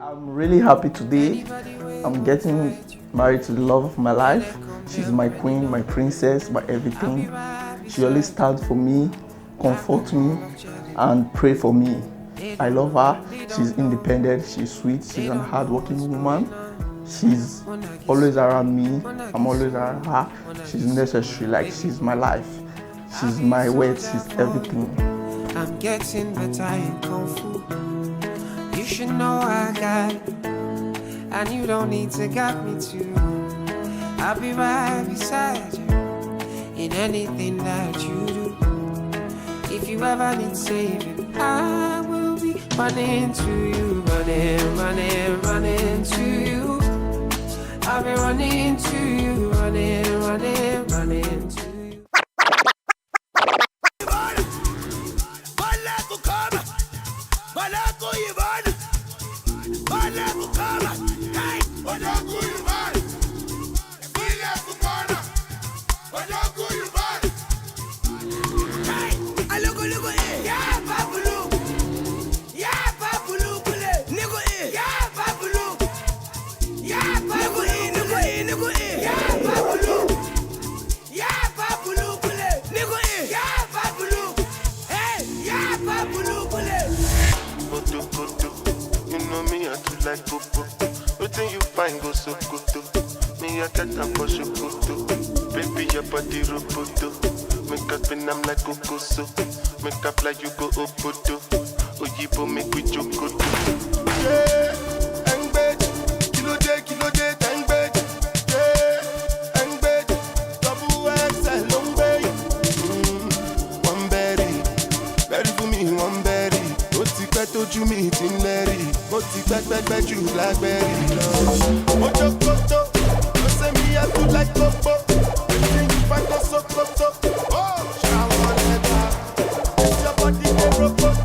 I'm really happy today. I'm getting married to the love of my life. She's my queen, my princess, my everything. She always stands for me, comfort me, and pray for me. I love her. She's independent, she's sweet, she's an hardworking woman. She's always around me. I'm always around her. She's necessary, like she's my life. She's my weight, she's everything. I'm getting better in Kung Fu. You should know I got it, and you don't need to guide me too. I'll be right beside you in anything that you do. If you ever need saving, I will be running to you, running to you. I'll be running to you, running to you. Like Coco, everything you find go so good too. Me I get them for Shokoto. Baby your body roboto. Make up and I'm like Coco so. Make up like you go Obodo. Oyibo make we Jokoto. Yeah, and bed, kilo day, tang bed. Yeah, and bed, double XL long bed. One berry for me, one berry. Tojú mi ti ń lẹ́rì, mo ti gbẹ́gbẹ́gbẹ́ jù lágbẹ́rì lọ. Mo jókòtò, ló ṣe mi àtú like gbogbo. Ètí ìfàkọ́ sókòtò, ó ṣàwọn lẹ́gbàá. Ìjọba dídé rokoto.